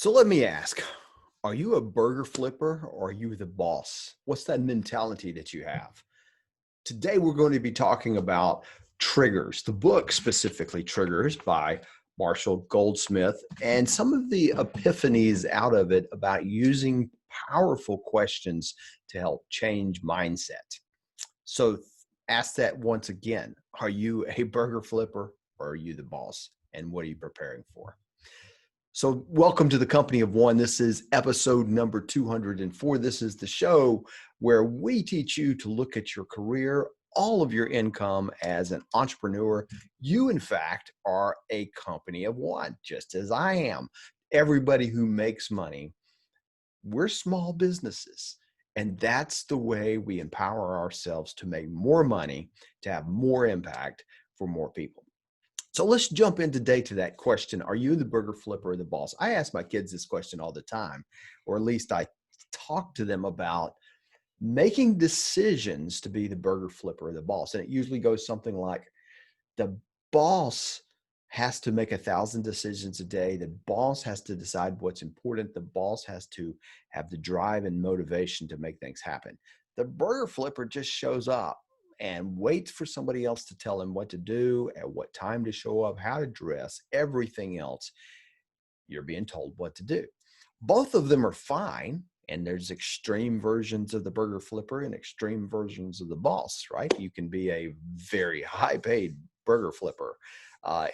So let me ask, are you a burger flipper or are you the boss? What's that mentality that you have? Today, we're going to be talking about Triggers, the book specifically Triggers by Marshall Goldsmith, and some of the epiphanies out of it about using powerful questions to help change mindset. So ask that once again. Are you a burger flipper or are you the boss? And what are you preparing for? So, welcome to the Company of One. This is episode number 204. This is the show where we teach you to look at your career, all of your income as an entrepreneur. You, in fact, are a company of one, just as I am. Everybody who makes money, we're small businesses. And that's the way we empower ourselves to make more money, to have more impact for more people. So let's jump in today to that question. Are you the burger flipper or the boss? I ask my kids this question all the time, or at least I talk to them about making decisions to be the burger flipper or the boss. And it usually goes something like the boss has to make 1,000 decisions a day. The boss has to decide what's important. The boss has to have the drive and motivation to make things happen. The burger flipper just shows up and waits for somebody else to tell him what to do, at what time to show up, how to dress, everything else. You're being told what to do. Both of them are fine. And there's extreme versions of the burger flipper and extreme versions of the boss, right? You can be a very high paid burger flipper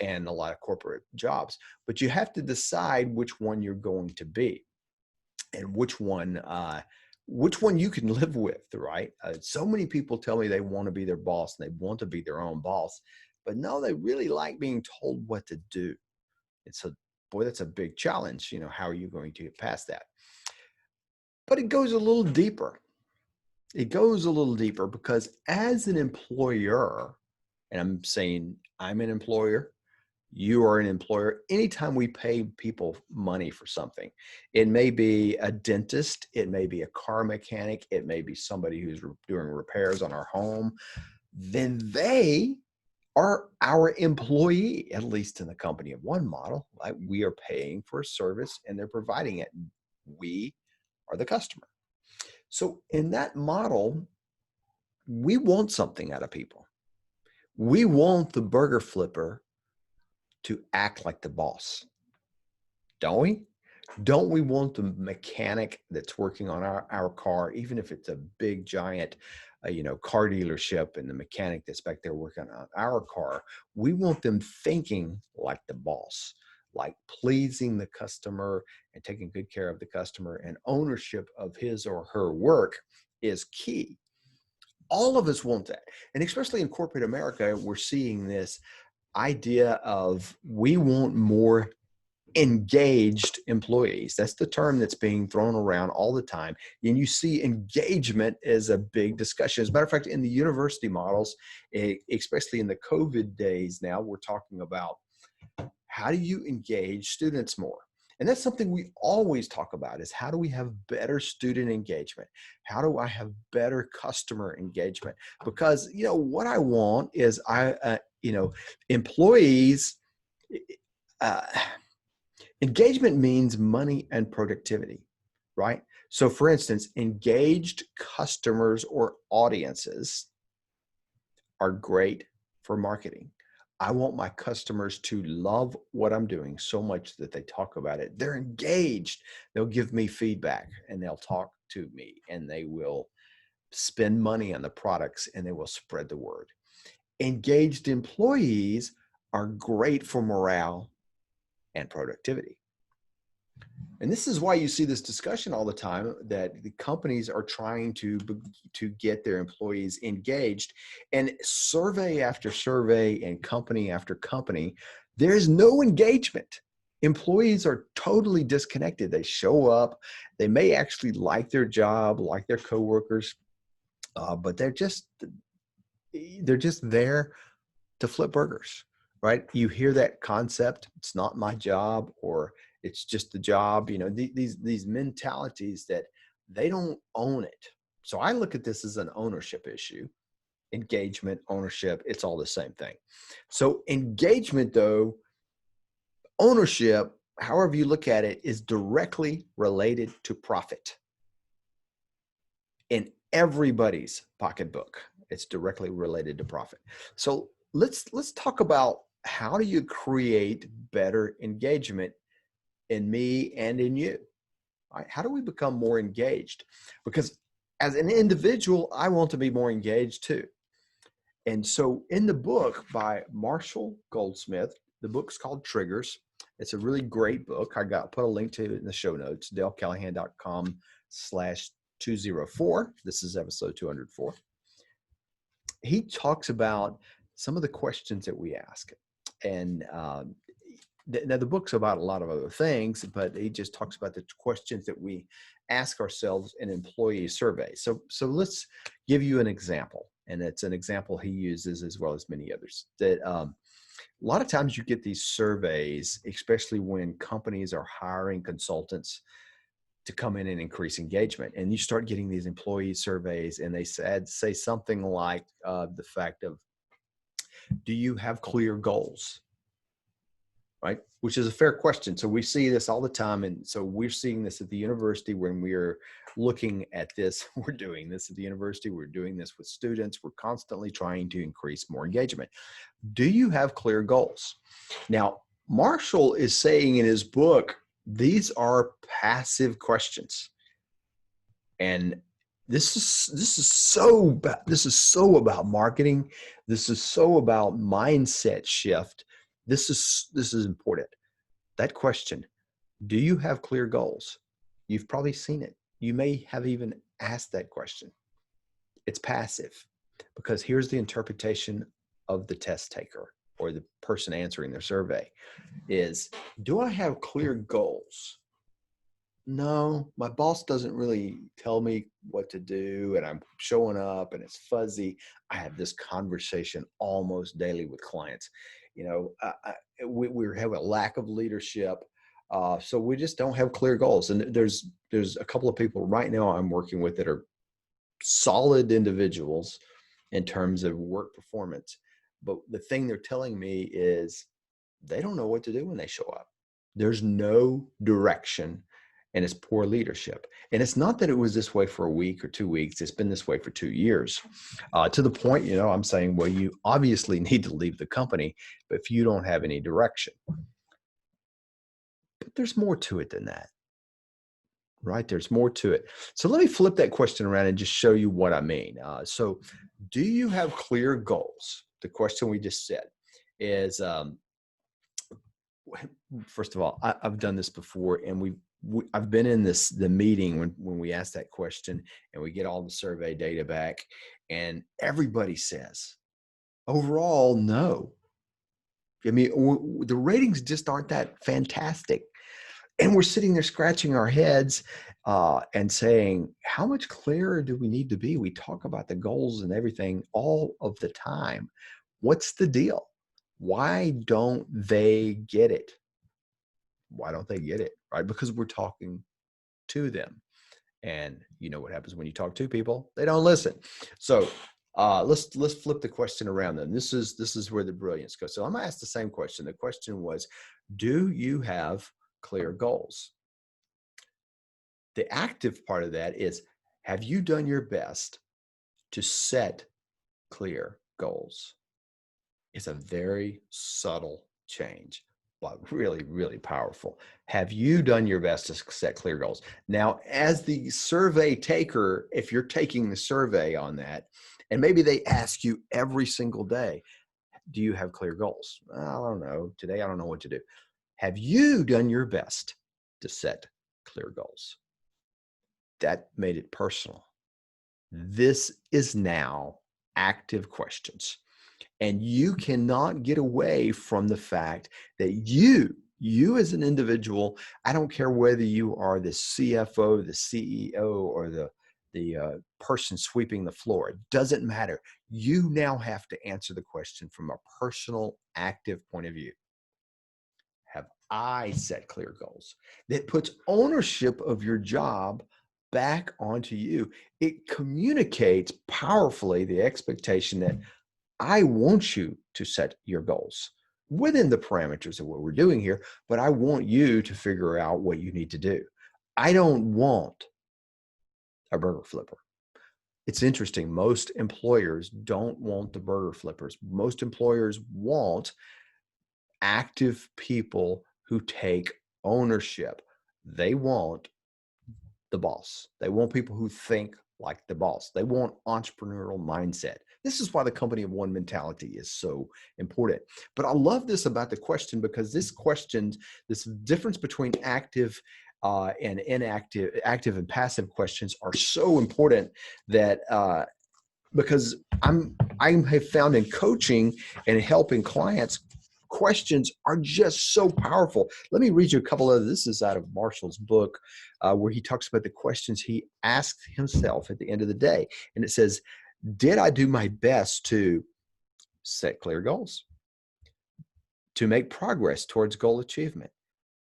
and a lot of corporate jobs, but you have to decide which one you're going to be and which one you can live with, right? So many people tell me they want to be their boss and they want to be their own boss, but no, they really like being told what to do. It's a boy, that's a big challenge. How are you going to get past that? But it goes a little deeper. It goes a little deeper because as an employer, and I'm saying I'm an employer, you are an employer. Anytime we pay people money for something, it may be a dentist, it may be a car mechanic, it may be somebody who's doing repairs on our home, then they are our employee, at least in the company of one model. Right? We are paying for a service and they're providing it. We are the customer. So in that model, we want something out of people. We want the burger flipper to act like the boss, don't we? Don't we want the mechanic that's working on our car, even if it's a big giant, car dealership, and the mechanic that's back there working on our car, we want them thinking like the boss, like pleasing the customer and taking good care of the customer, and ownership of his or her work is key. All of us want that. And especially in corporate America, we're seeing this idea of we want more engaged employees. That's the term that's being thrown around all the time. And you see engagement as a big discussion. As a matter of fact, in the university models, especially in the COVID days now, we're talking about how do you engage students more? And that's something we always talk about is how do we have better student engagement? How do I have better customer engagement? Because, what I want is employees, uh, engagement means money and productivity, right? So for instance, engaged customers or audiences are great for marketing. I want my customers to love what I'm doing so much that they talk about it. They're engaged. They'll give me feedback and they'll talk to me and they will spend money on the products and they will spread the word. Engaged employees are great for morale and productivity. And this is why you see this discussion all the time that the companies are trying to get their employees engaged. And survey after survey and company after company, there's no engagement. Employees are totally disconnected. They show up, they may actually like their job, like their coworkers, but they're just there to flip burgers, right? You hear that concept, it's not my job, or it's just the job, these mentalities that they don't own it. So I look at this as an ownership issue. Engagement, ownership, it's all the same thing. So engagement though, ownership however you look at it, is directly related to profit. In everybody's pocketbook, it's directly related to profit. So let's talk about, how do you create better engagement in me and in you? Right? How do we become more engaged? Because as an individual, I want to be more engaged too. And so in the book by Marshall Goldsmith, the book's called Triggers. It's a really great book. Put a link to it in the show notes, dalecallahan.com/204. This is episode 204. He talks about some of the questions that we ask. And now the book's about a lot of other things, but he just talks about the questions that we ask ourselves in employee surveys. So let's give you an example. And it's an example he uses as well as many others. That a lot of times you get these surveys, especially when companies are hiring consultants to come in and increase engagement. And you start getting these employee surveys, and they say something like the fact of, do you have clear goals? Right? Which is a fair question. So we see this all the time. And so we're seeing this at the university when we're looking at this. We're doing this at the university. We're doing this with students. We're constantly trying to increase more engagement. Do you have clear goals? Now, Marshall is saying in his book, these are passive questions. And this is so about marketing. This is so about mindset shift. This is important. That question, do you have clear goals? You've probably seen it. You may have even asked that question. It's passive, because here's the interpretation of the test taker or the person answering their survey is, do I have clear goals? No, my boss doesn't really tell me what to do, and I'm showing up and it's fuzzy. I have this conversation almost daily with clients. We have a lack of leadership. So we just don't have clear goals. And there's a couple of people right now I'm working with that are solid individuals in terms of work performance. But the thing they're telling me is they don't know what to do when they show up. There's no direction, and it's poor leadership. And it's not that it was this way for a week or 2 weeks. It's been this way for 2 years, to the point, I'm saying, well, you obviously need to leave the company, but if you don't have any direction. But there's more to it than that, right? There's more to it. So let me flip that question around and just show you what I mean. So do you have clear goals? The question we just said is, first of all, I've done this before, and I've been in the meeting when we ask that question and we get all the survey data back, and everybody says, overall, no. I mean, the ratings just aren't that fantastic. And we're sitting there scratching our heads and saying, how much clearer do we need to be? We talk about the goals and everything all of the time. What's the deal? Why don't they get it? Why don't they get it? Right? Because we're talking to them. And you know what happens when you talk to people? They don't listen. So let's flip the question around then. This is where the brilliance goes. So I'm gonna ask the same question. The question was, do you have clear goals? The active part of that is, have you done your best to set clear goals? It's a very subtle change, but really, really powerful. Have you done your best to set clear goals? Now, as the survey taker, if you're taking the survey on that, and maybe they ask you every single day, do you have clear goals? I don't know. Today, I don't know what to do. Have you done your best to set clear goals? That made it personal. This is now active questions. And you cannot get away from the fact that you as an individual, I don't care whether you are the CFO, the CEO, or the person sweeping the floor. It doesn't matter. You now have to answer the question from a personal, active point of view. Have I set clear goals? That puts ownership of your job back onto you. It communicates powerfully the expectation that I want you to set your goals. within the parameters of what we're doing here, but I want you to figure out what you need to do. I don't want a burger flipper. It's interesting. Most employers don't want the burger flippers. Most employers want active people who take ownership. They want the boss. They want people who think like the boss. They want entrepreneurial mindset. This is why the company of one mentality is so important. But I love this about the question, because this question, this difference between active and inactive, active and passive questions are so important that because I have found in coaching and helping clients, questions are just so powerful. Let me read you a couple of, this is out of Marshall's book, where he talks about the questions he asked himself at the end of the day. And it says, did I do my best to set clear goals, to make progress towards goal achievement,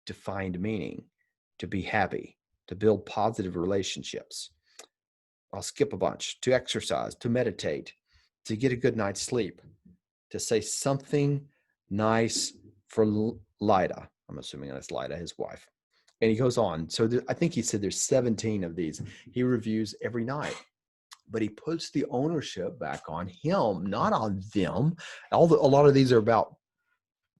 to find meaning, to be happy, to build positive relationships? I'll skip a bunch. To exercise, to meditate, to get a good night's sleep, to say something nice for Lida. I'm assuming that's Lida, his wife. And he goes on. So I think he said there's 17 of these. He reviews every night, but he puts the ownership back on him, not on them. A lot of these are about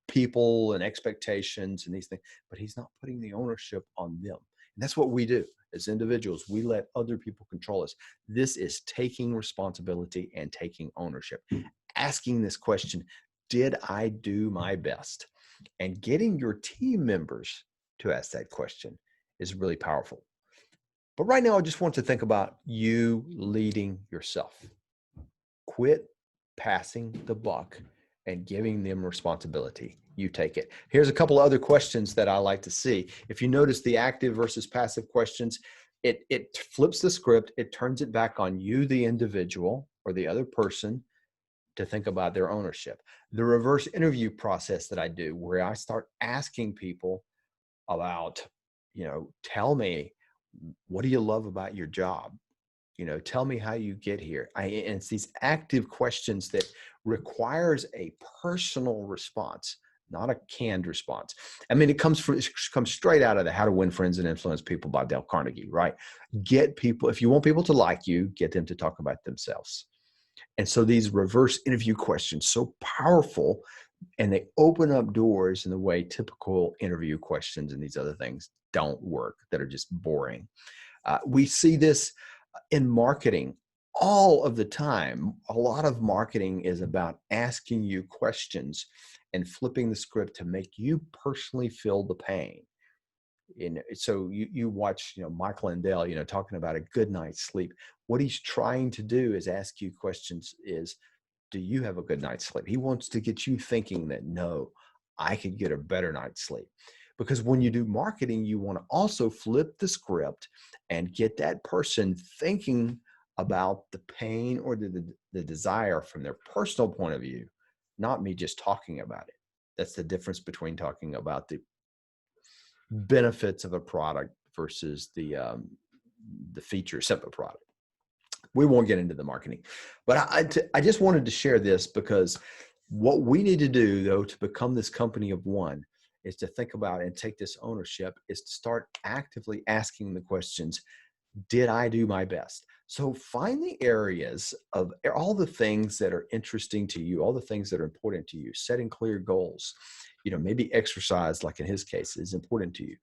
people and expectations and these things, but he's not putting the ownership on them. And that's what we do as individuals. We let other people control us. This is taking responsibility and taking ownership. Asking this question, did I do my best? And getting your team members to ask that question is really powerful. But right now, I just want to think about you leading yourself. Quit passing the buck and giving them responsibility. You take it. Here's a couple of other questions that I like to see. If you notice the active versus passive questions, it flips the script. It turns it back on you, the individual or the other person, to think about their ownership. The reverse interview process that I do, where I start asking people about, tell me, what do you love about your job? Tell me how you get here. And it's these active questions that requires a personal response, not a canned response. I mean, it comes straight out of the How to Win Friends and Influence People by Dale Carnegie, right? Get people, if you want people to like you, get them to talk about themselves. And so these reverse interview questions, so powerful, and they open up doors in the way typical interview questions and these other things don't work, that are just boring. We see this in marketing all of the time. A lot of marketing is about asking you questions and flipping the script to make you personally feel the pain. And so you watch, Michael Lindell, talking about a good night's sleep. What he's trying to do is ask you questions is, do you have a good night's sleep? He wants to get you thinking that, no, I could get a better night's sleep. Because when you do marketing, you want to also flip the script and get that person thinking about the pain or the desire from their personal point of view, not me just talking about it. That's the difference between talking about the benefits of a product versus the features of a product. We won't get into the marketing, but I just wanted to share this, because what we need to do, though, to become this company of one, is to think about and take this ownership, is to start actively asking the questions, did I do my best? So find the areas of all the things that are interesting to you, all the things that are important to you, setting clear goals. Maybe exercise, like in his case, is important to you.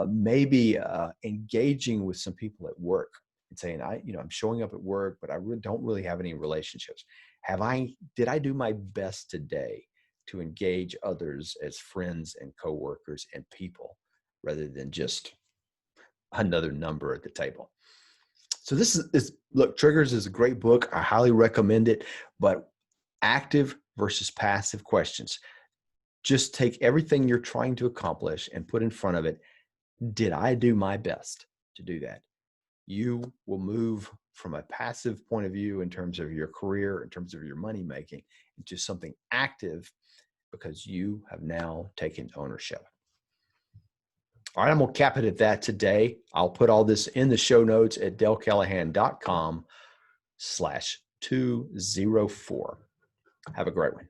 Maybe engaging with some people at work and saying, I'm showing up at work, but I don't really have any relationships. Did I do my best today to engage others as friends and coworkers and people, rather than just another number at the table? So this is look, Triggers is a great book. I highly recommend it, but active versus passive questions. Just take everything you're trying to accomplish and put in front of it, did I do my best to do that? You will move from a passive point of view in terms of your career, in terms of your money making, into something active, because you have now taken ownership. All right, I'm going to cap it at that today. I'll put all this in the show notes at dalecallahan.com/204. Have a great one.